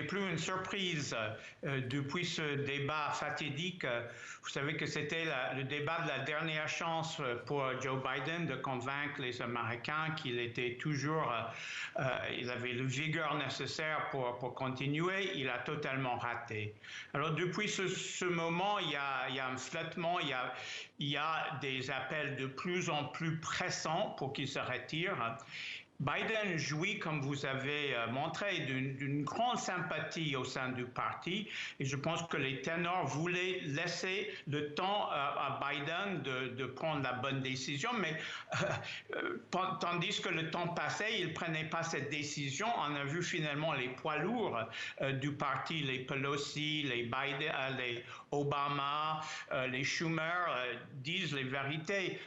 c'était plus une surprise depuis ce débat fatidique. Vous savez que c'était le débat de la dernière chance pour Joe Biden de convaincre les Américains qu'il était toujours, il avait le vigueur nécessaire pour continuer. Il a totalement raté. Alors depuis ce moment, il y a un flottement, il y a des appels de plus en plus pressants pour qu'il se retire. Biden jouit, comme vous avez montré, d'une grande sympathie au sein du parti et je pense que les ténors voulaient laisser le temps à Biden de prendre la bonne décision, mais tandis que le temps passait, il ne prenait pas cette décision. On a vu finalement les poids lourds du parti, les Pelosi, les Biden, les Obama, les Schumer disent les vérités.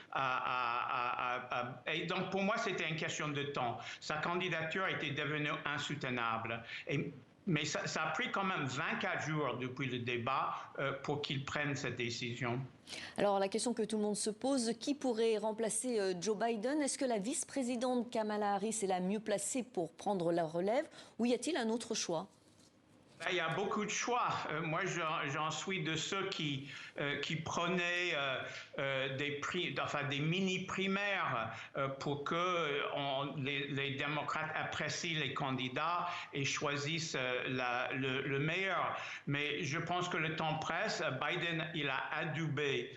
Et donc pour moi, c'était une question de temps. Sa candidature était devenue insoutenable. Mais ça a pris quand même 24 jours depuis le débat pour qu'il prenne cette décision. Alors la question que tout le monde se pose, qui pourrait remplacer Joe Biden? Est-ce que la vice-présidente Kamala Harris est la mieux placée pour prendre la relève ou y a-t-il un autre choix? Il y a beaucoup de choix. Moi, j'en suis de ceux qui prenaient des mini-primaires pour que les démocrates apprécient les candidats et choisissent le meilleur. Mais je pense que le temps presse. Biden, il a adoubé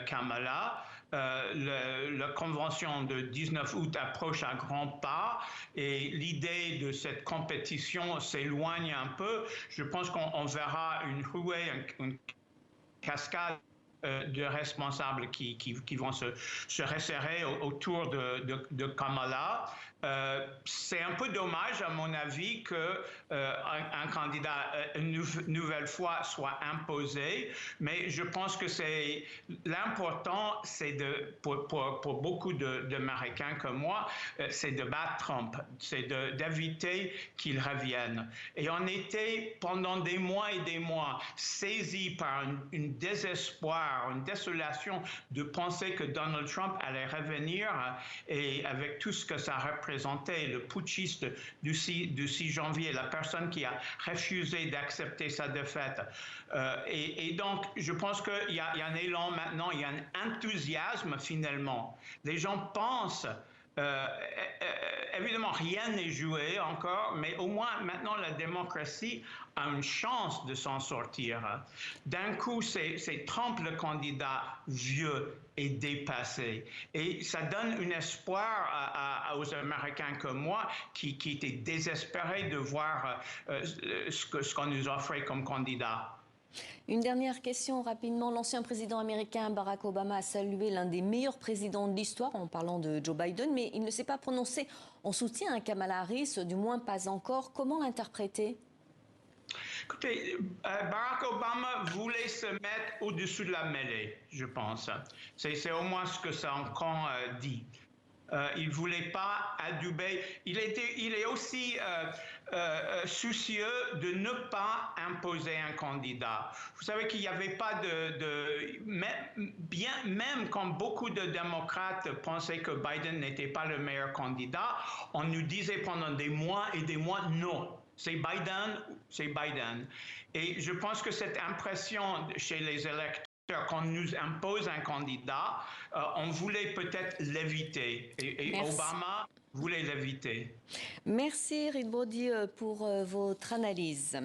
Kamala. La convention de 19 août approche à grands pas et l'idée de cette compétition s'éloigne un peu. Je pense qu'on verra une ruée, une cascade de responsables qui vont se resserrer autour de Kamala. C'est un peu dommage, à mon avis, qu'un candidat une nouvelle fois soit imposé, mais je pense que l'important, c'est pour beaucoup d'Américains comme moi, c'est de battre Trump, c'est d'éviter qu'il revienne. Et on était pendant des mois et des mois saisis par une désespoir, une désolation de penser que Donald Trump allait revenir et avec tout ce que ça représentait, le putschiste du 6 janvier, la personne qui a refusé d'accepter sa défaite. Et donc, je pense qu'il y a un élan maintenant, il y a un enthousiasme finalement. Les gens pensent évidemment, rien n'est joué encore, mais au moins maintenant la démocratie a une chance de s'en sortir. D'un coup, c'est Trump le candidat vieux et dépassé. Et ça donne un espoir aux Américains comme moi qui étaient désespérés de voir ce qu'on nous offrait comme candidat. Une dernière question rapidement. L'ancien président américain Barack Obama a salué l'un des meilleurs présidents de l'histoire en parlant de Joe Biden, mais il ne s'est pas prononcé en soutien à Kamala Harris, du moins pas encore. Comment l'interpréter? Écoutez, Barack Obama voulait se mettre au-dessus de la mêlée, je pense. C'est au moins ce que son camp dit. Il ne voulait pas adouber. Il est aussi soucieux de ne pas imposer un candidat. Vous savez qu'il n'y avait pas même quand beaucoup de démocrates pensaient que Biden n'était pas le meilleur candidat, on nous disait pendant des mois et des mois non. C'est Biden, c'est Biden. Et je pense que cette impression chez les électeurs, qu'on nous impose un candidat, on voulait peut-être l'éviter. Et Obama voulait l'éviter. Merci Reed Brody pour votre analyse.